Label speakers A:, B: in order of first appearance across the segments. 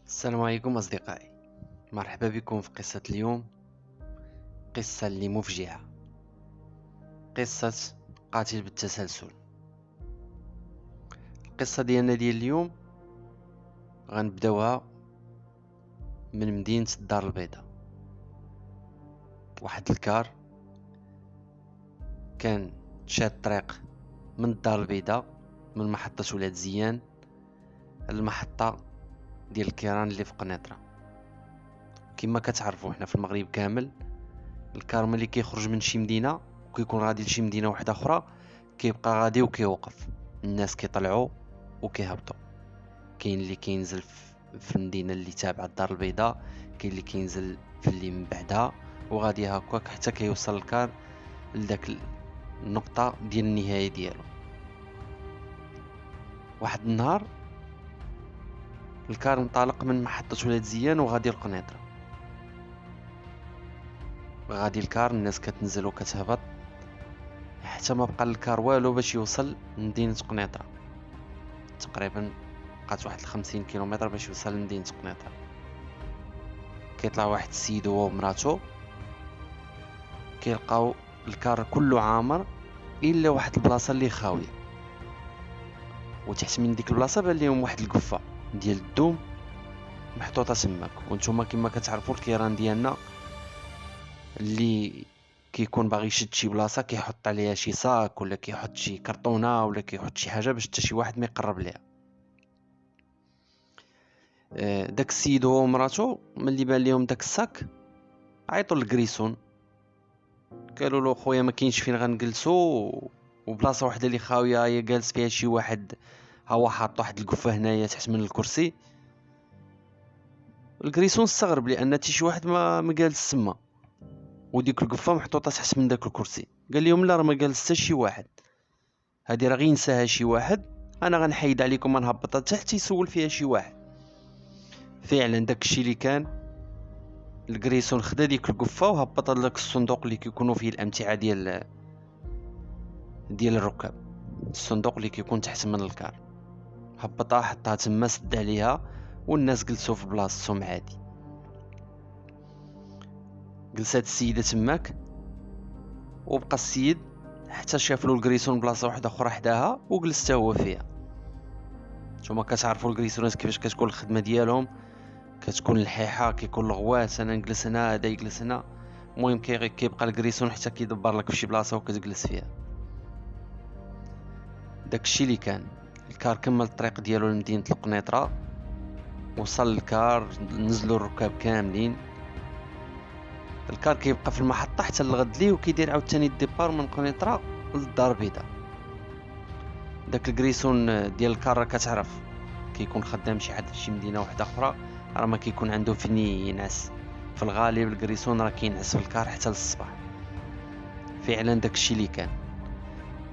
A: السلام عليكم أصدقائي، مرحبا بكم في قصة اليوم. قصة اللي مفجعة، قصة قاتل بالتسلسل. القصة ديالنا ديال اليوم غنبداوها من مدينة الدار البيضاء. واحد الكار كان شاد الطريق من الدار البيضاء، من محطة ولاد زيان، المحطة ديال الكيران اللي في قنيطرة. كما كتعرفوا حنا في المغرب كامل، الكار ملي كيخرج من شي مدينة وكيكون غادي لشي مدينة واحدة أخرى كيبقى غادي وكيوقف، الناس كيطلعوا وكيهبطوا. كاين اللي كينزل في المدينة اللي تابعة الدار البيضاء، كاين اللي كينزل في اللي من بعدها، وغادي هكاك حتى كيوصل الكار لذاك النقطة ديال النهاية ديالو. واحد النهار الكار انطلق من محطة ولاد زيان وغادي لقنيطرة. غادي الكار، الناس كتنزل وكتهبط حتى ما بقى الكار والو باش يوصل لمدينة قنيطرة. تقريبا بقات واحد 50 كيلومتر باش يوصل لمدينة قنيطرة. كيطلع واحد السيد هو ومراتو، كيلقاو الكار كله عامر الا واحد البلاصه اللي خاويه، وتحت من ديك البلاصه بان ليهم واحد القفه ديال الدوم محطوطه تماك. وانتم كما كتعرفوا الكيران ديالنا اللي كيكون باغي يشد شي بلاصه كيحط عليها شي صاك ولا كيحط شي كرتونه ولا كيحط شي حاجه باش حتى شي واحد ما يقرب ليها. داك السيد هو ومراتو ملي بان ليهم داك الصاك عيطوا للكريسون، قالوا له خويا ما كاينش فين غنجلسوا، وبلاصه واحده اللي خاويه هي جالس فيها شي واحد، ها هو حاط واحد القفه هنايا تحت من الكرسي. الكريسون استغرب لان حتى شي واحد ما جالس تما، وديك القفه محطوطه تحت من داك الكرسي. قال لهم لا، راه ما جالس حتى شي واحد، هادي راه غير نساها شي واحد، انا غنحيد عليكم غنهبطها تحت يسول فيها شي واحد. فعلا داك الشيء اللي كان. الكريسون خدا ديك القفه وهبطها لذاك الصندوق اللي كيكونوا فيه الامتعه ديال الركاب، الصندوق اللي كيكون تحت من الكار. هبطها حطها تما، سد عليها، والناس جلسوا في بلاصتهم عادي. جلسات السيده تماك وبقى السيد حتى شاف له الكريسون بلاصه واحده اخرى حداها وجلس حتى هو فيها. نتوما كتعرفوا الكريسونات كيفاش كتكون الخدمه ديالهم، كتكون الحيحه، كيكون الغواس، انا نجلس هنا هذا يجلس هنا. المهم كيبقى الكريسون حتى كيدبر لك في شي بلاصه وكتجلس فيها. داكشي اللي كان. الكار كمل الطريق ديالو لمدينه القنيطره، وصل الكار، نزلوا الركاب كاملين. الكار كيبقى في المحطه حتى الغد ليه، وكيدير عاوتاني الديبار من قنيطره للدار البيضاء. داك الكريسون ديال الكار كتعرف كيكون خدام شي حد في شي مدينه واحده اخرى، راه ما كيكون عنده فين ينعس. في الغالب الكريسون راه كينعس في الكار حتى للصباح. فعلا داكشي اللي كان.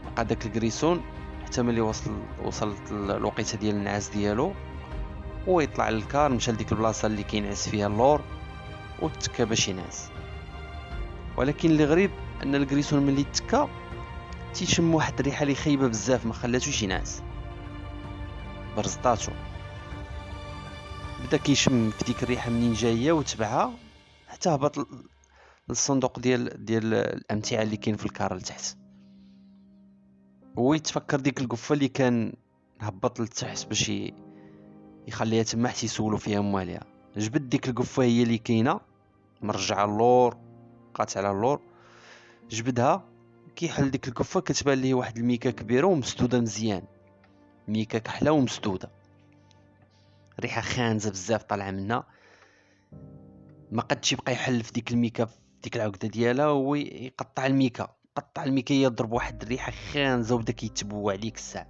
A: بقى داك الكريسون حتى ملي وصلت الوقيته ديال النعاس ديالو، هو يطلع للكار، مشى لديك البلاصه اللي كينعس فيها اللور وتكا باش ينعس. ولكن اللي غريب ان الكريسون ملي تكا تيشم واحد الريحه اللي خايبه بزاف، ما خلاتوش ينعس، برزطاتو. بدا كيشم في ديك الريحه منين جايه وتبعها حتى هبط للصندوق ديال الامتعه اللي كاين في الكار لتحت. هو يتفكر ديك القفه اللي كان هبط لتحت باش يخليها تما حتى يسولوا فيها مواليها. جبد ديك القفه هي اللي كاينه مرجعه اللور، بقات على اللور، جبدها. كيحل ديك القفه كتبان ليه واحد الميكا كبيره ومسدوده مزيان، ميكا كحله ومسدوده، ريحه خانزه بزاف طالعه منها. ما قدش يبقى يحل في ديك الميكا في ديك العقده ديالها، هو يقطع الميكا، يضرب واحد الريحه خانزه وبدا كيتبوع عليك الساعه.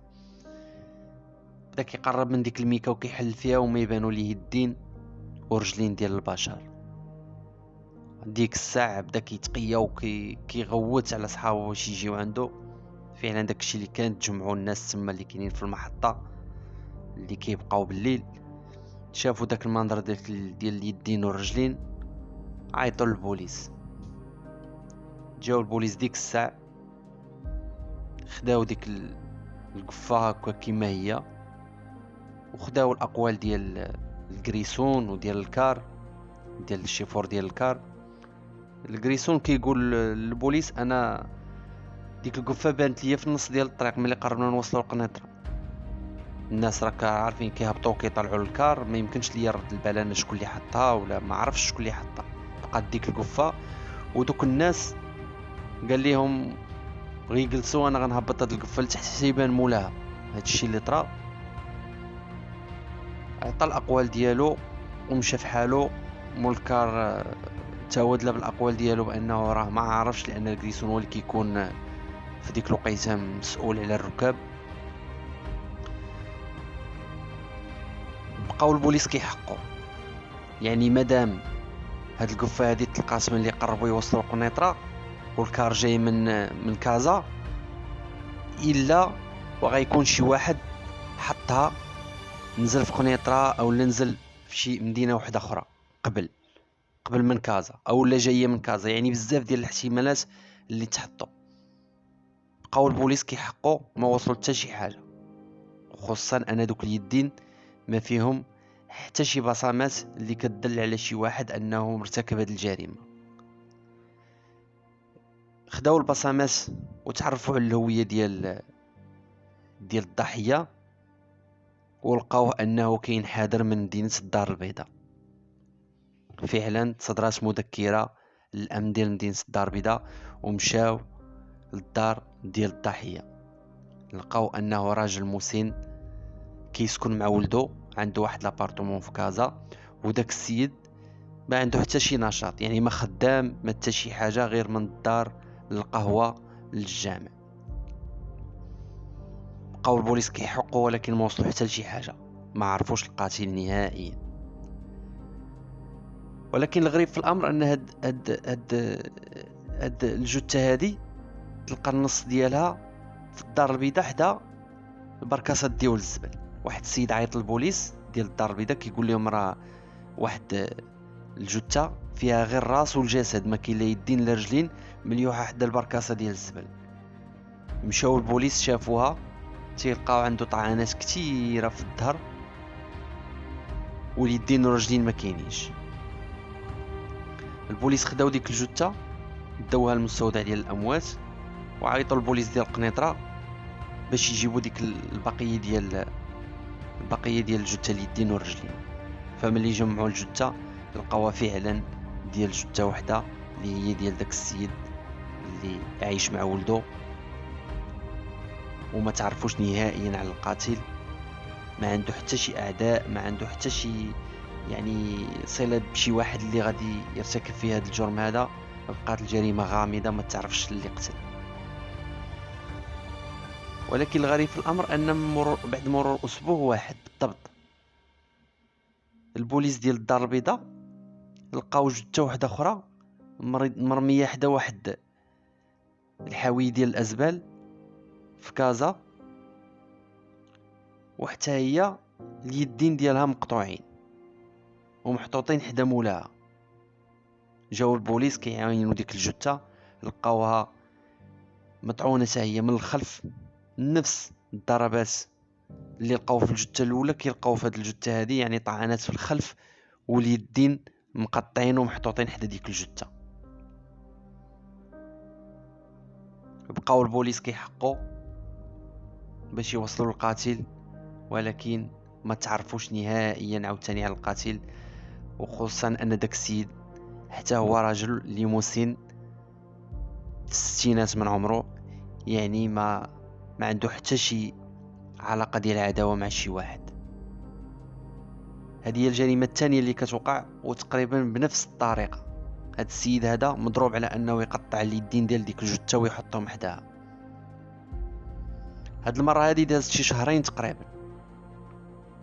A: بدا كيقرب من ديك الميكا وكيحل فيها وما يبانوا ليه الدين ورجلين ديال البشر. ديك الساعه بدا كيتقيا وكيغوت على صحابه باش يجيو عنده. فعلا داكشي اللي كان. تجمعوا الناس تما اللي كاينين في المحطه اللي كيبقاو بالليل، شافوا داك المنظر ديال اليدين والرجلين، عيطوا للبوليس. جاو البوليس ديك الساعه، خداو ديك القفه هكا كيما هي، وخداو الاقوال ديال الكريسون وديال الكار، ديال الشيفور ديال الكار. الكريسون كيقول للبوليس انا ديك القفه بانت ليا في النص ديال الطريق ملي قربنا نوصلوا القنيطره. الناس راك عارفين كيهبطوا كيطلعوا للكار، ما يمكنش ليا رد البال انا شكون اللي حطها ولا ما عرفش شكون اللي حطها. بقات ديك القفه ودوك الناس قال لهم غير جلسوا انا غنهبط هاد القفه لتحت حتى يبان مولاها. هادشي اللي طرا. عطى الاقوال ديالو ومشى في حالو. مولكار تاودل بالاقوال ديالو بانه راه ما عارفش، لان الكريسون هو اللي كيكون في ديك الوقيته مسؤول على الركاب. بقاو البوليس كيحقوا، يعني مادام هاد القفه هادي تلقات ملي قربوا يوصلوا القنيطره والكار جاي من كازا، الا وغيكون شي واحد حطها نزل في قنيطره او نزل في شي مدينه واحده اخرى قبل من كازا، او لا جايه من كازا. يعني بزاف ديال الاحتمالات اللي تحطوا. بقاو البوليس كيحقوا، ما وصلوا حتى شي حاجه، خصوصا ان دوك اليدين ما فيهم حتى شي بصمات اللي كتدل على شي واحد انه مرتكب هذه الجريمه. خداو البصمات وتعرفوا على الهويه ديال الضحيه، ولقاوه انه كاين حاضر من مدينه الدار البيضاء. فعلا تصدرات مذكره للامن ديال مدينه الدار البيضاء ومشاو للدار ديال الضحيه. لقاو انه راجل مسن كيسكن مع ولده، عنده واحد لابارتمون في كازا، وداك السيد ما عنده حتى شي نشاط، يعني ما خدام ما حتى شي حاجه غير من الدار للقهوه للجامع. بقاو البوليس كيحقوا ولكن ما وصلوا حتى لشي حاجه، ما عرفوش القاتل نهائيا. ولكن الغريب في الامر ان هاد الجثه هادي تلقى النص ديالها في الدار البيضاء حدا البركاسات ديال الزبل. واحد السيد عيط للبوليس ديال الدار البيضاء كيقول لهم راه واحد الجثه فيها غير الراس والجسد، ما كاين لا يدين لا رجلين، مليوحه حدا البركاسه ديال الزبل. مشاو البوليس شافوها، تيلقاو عنده طعنات كثيره في الظهر، واليدين والرجلين ما كاينينش. البوليس خداو ديك الجثه داوها للمستودع ديال الاموات وعيطوا البوليس ديال القنيطره باش يجيبوا ديك البقيه ديال الجثه اليدين والرجلين. فملي جمعوا الجثه لقاوها فعلا ديال جثه وحده اللي هي ديال داك السيد اللي عايش مع ولده، وما تعرفوش نهائيا على القاتل. ما عنده حتى شي اعداء، ما عنده حتى شي يعني صله بشي واحد اللي غادي يرتكب فيه هذا الجرم هذا. بقات الجريمه غامضه، ما تعرفش اللي قتل. ولكن الغريب في الامر ان بعد مرور اسبوع واحد بالضبط البوليس ديال الدار البيضاء لقاو جثه واحده اخرى مرميه حدا واحد الحاوي ديال الازبال في كازا، وحتى هي اليدين ديالها مقطوعين ومحطوطين حدا مولاها. جاو البوليس كيعاينوا ديك الجثه لقاوها مطعونه حتى هي من الخلف، نفس الضربات اللي لقاو في الجثه الاولى كيلقاو في هذه الجثه هذه، يعني طعنات في الخلف واليدين مقطعين ومحطوطين حدا ديك الجثه. بقاو البوليس كيحقوا باش يوصلوا للقاتل، ولكن ما تعرفوش نهائيا عاوتاني على القاتل. وخصوصا ان داك السيد حتى هو راجل اللي مسن في الستينات من عمره، يعني ما عنده حتى شي علاقه ديال عداوه مع شي واحد. هذه هي الجريمه الثانيه اللي كتوقع وتقريبا بنفس الطريقه. هذا السيد هذا مضروب على انه يقطع اليدين ديال ديك الجثه ويحطهم حداها. هاد المره هذه دازت شي شهرين تقريبا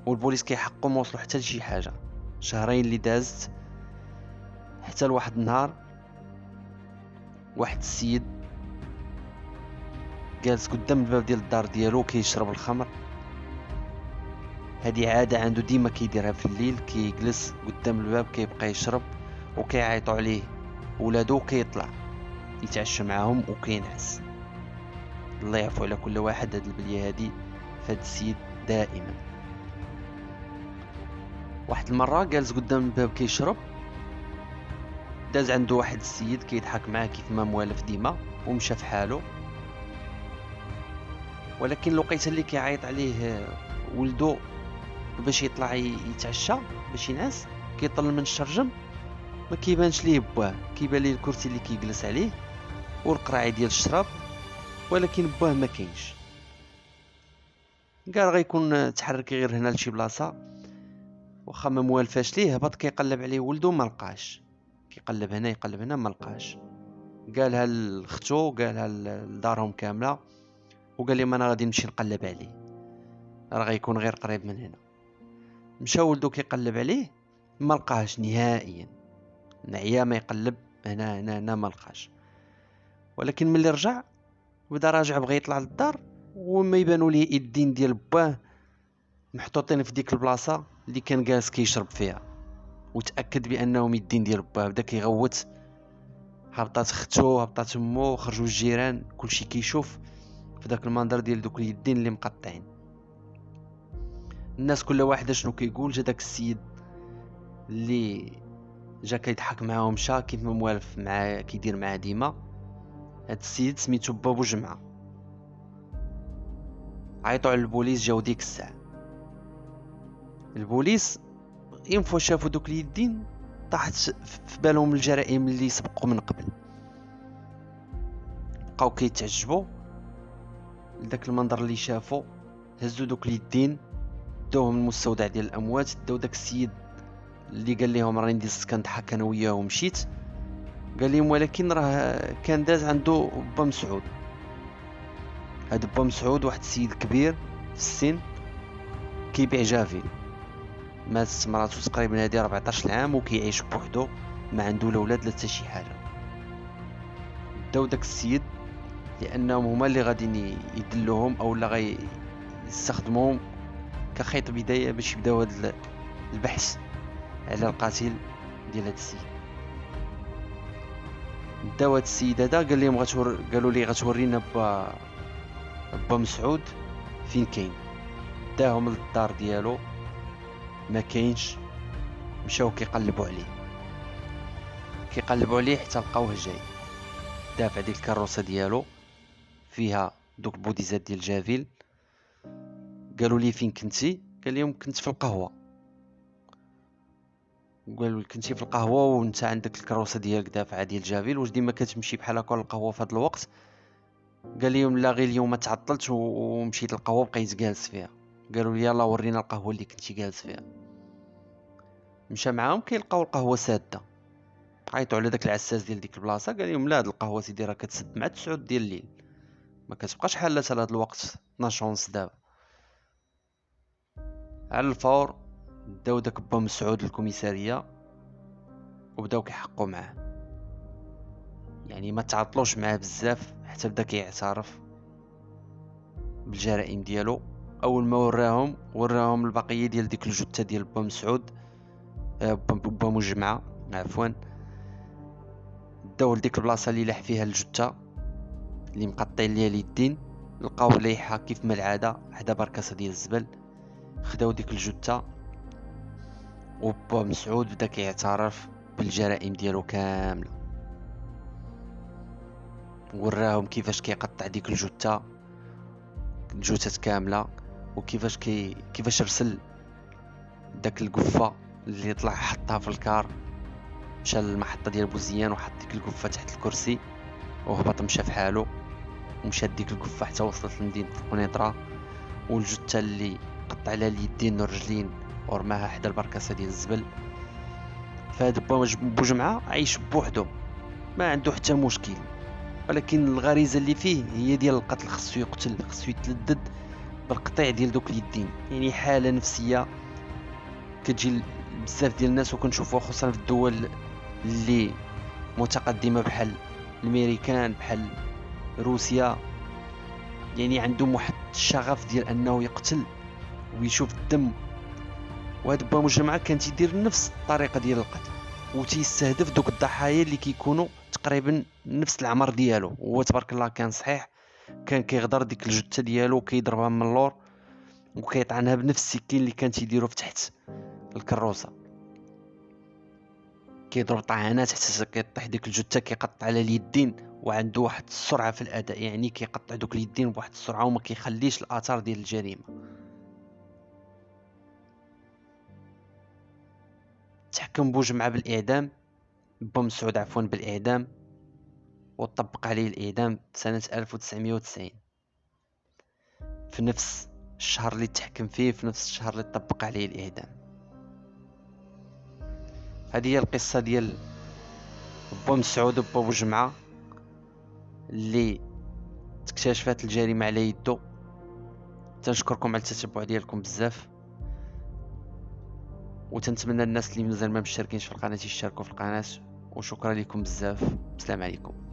A: والبوليس كيحقوا ما وصلوا حتى لشي حاجه. شهرين اللي دازت حتى لواحد النهار واحد السيد جالس قدام الباب ديال الدار ديالو كيشرب الخمر. هذه عاده عنده ديما كيديرها في الليل، كيجلس قدام الباب كيبقى يشرب وكيعيطوا عليه ولادو، كيطلع يتعشى معاهم وكينعس. الله يعفو على كل واحد. هاد البليه هادي فهاد السيد دائما. واحد المره جالس قدام الباب كيشرب، داز عنده واحد السيد كيضحك معاه كيف ما موالف ديما ومشى في حاله. ولكن الوقيته اللي كيعيط عليه ولدو باش يطلع يتعشى باش ينعس، كيطل من الشرجم ما كيبانش ليه باه، كيبان ليه الكرسي اللي كيجلس عليه والقراعي ديال الشراب، ولكن باه ما كاينش. قال غيكون تحرك غير هنا لشي بلاصه، واخا ما موالفاش ليه، هبط كيقلب عليه ولدو ما لقاش، كيقلب هنا يقلب هنا ما لقاش. قالها لختو، قالها لدارهم كامله، وقال لي ما انا غادي نمشي نقلب عليه، راه غيكون غير قريب من هنا. مشى ولدو كيقلب عليه ما لقاهش نهائيا، نعيا ما يقلب هنا هنا هنا ما لقاش. ولكن ملي رجع بدا راجع بغى يطلع للدار، وما يبانوا ليه يدين ديال باه محطوطين في ديك البلاصه اللي كان جالس كيشرب فيها، وتاكد بانهم يدين ديال باه. بدا كيغوت، هبطات اختو هبطات امو، خرجوا الجيران كلشي كيشوف في داك المنظر ديال دوك اليدين اللي مقطعين. الناس كل واحد شنو كيقول، جا داك السيد اللي جا كيضحك معاهم مشى كيف ما موالف مع كيدير معاه ديما. هاد السيد سميتو بابو جمعه. عيطوا على البوليس، جاو ديك الساعه البوليس ينفوا شافوا دوك اليدين طاحت في بالهم الجرائم اللي سبقوا من قبل، بقاو كيتعجبوا لداك المنظر اللي شافوا. هزوا دوك اليدين داوهم المستودع ديال الاموات، داو داك السيد اللي قال لهم راني ندير كنضحك انا وياه ومشيت، قال لهم ولكن راه كان داز عنده با مسعود. هاد با مسعود واحد السيد كبير في السن كيبيع جافيل، مات مراتو تقريبا هادي 14 عام وكيعيش بوحدو، ما عنده لا ولاد لا حتى شي حاجه. داو داك السيد لانهم هما اللي غادي يدلوهم او لا غي يستخدموهم كخيط بدايه باش يبداو هاد البحث على القاتل ديال هاد السيد. داو هاد السيد هذا قال لهم قالوا لي غتورينا با مسعود فين كاين. داهم للدار ديالو ما كاينش، مشاو كيقلبوا عليه حتى لقاوه جاي دافع ديك الكروسه ديالو فيها دوك البوديزات ديال جافيل. قالوا لي فين كنتي؟ قال لهم كنت في القهوه. قالوا كنتي في القهوه وانت عندك الكروسه ديالك دافعه ديال جافيل، واش ديما كتمشي بحال هكا للقهوه في هذا الوقت؟ قال لهم لا، غير اليوم تعطلت ومشيت للقهوه بقيت جالس فيها. قالوا لي يلا ورينا القهوه اللي كنتي جالس فيها. مشى معاهم كيلقاو القهوه ساده، عيطوا على داك العساس ديال ديك البلاصه، قال لهم لا، هاد القهوه سيدي راه كتسد مع 9 ديال الليل، ما كتبقاش حالات على هاد الوقت 12 ونص دابا. على الفور داو داك با مسعود للكوميساريه وبداو كيحقوا معاه، يعني ما تعطلوش معاه بزاف حتى بدا كيعترف بالجرائم ديالو. اول ما وراهم البقيه ديال ديك الجثه ديال با مسعود، با مجمعه عفوا. داو لديك البلاصه اللي لاح فيها الجثه اللي مقطعين ليها اليدين، لقاو ليحه كيف ما العاده حدا بركاسه ديال الزبل. خداو ديك الجثه وبا مسعود بدا كيعترف بالجرائم ديالو كامله، وراهم كيفاش كيقطع ديك الجثه كامله، كيفاش رسل داك القفه اللي طلع حطها في الكار، مشى للمحطه ديال بوزيان وحط ديك القفه تحت الكرسي وهبط مشى في حاله، ومشى ديك القفه حتى وصلت لمدينه القنيطره. والجثه اللي قطع لها اليدين والرجلين ورماها حدا البركاسه ديال الزبل. فهاد بوجمعه عايش بوحدو ما عنده حتى مشكل، ولكن الغريزه اللي فيه هي ديال القتل، خصو يقتل، خصو يتلدد بالقطيع ديال دوك اليدين. يعني حاله نفسيه كتجي بزاف ديال الناس، وكنشوفوها خصوصا في الدول اللي متقدمه بحال الامريكان بحال روسيا، يعني عندهم واحد الشغف ديال انه يقتل ويشوف الدم. وهذا با مجمعه كان تيدير نفس الطريقه ديال القتل، وتيستهدف دوك الضحايا اللي كيكونوا تقريبا نفس العمر ديالو. هو تبارك الله كان صحيح، كان كيغدر ديك الجثه ديالو كيضربها من اللور وكيطعنها بنفس السكين اللي كان تيديرو في تحت الكروسه، كيضرب طعنات حتى كيطيح ديك الجثه، كيقطع على اليدين، وعنده واحد السرعه في الاداء، يعني كيقطع دوك اليدين بواحد السرعه وما كيخليش الاثار ديال الجريمه. تحكم بوجمعة بالاعدام، بومسعود عفوا بالاعدام، وطبق عليه الاعدام سنه 1990 في نفس الشهر اللي تحكم فيه، في نفس الشهر اللي طبق عليه الاعدام. هذه هي القصه ديال بومسعود وبوجمعة اللي اكتشفت الجريمه على يدو. تنشكركم على التتبع ديالكم بزاف، وتنتمنى الناس اللي مازال ما مشتركينش في القناه يشتركوا في القناه، وشكرا لكم بزاف. السلام عليكم.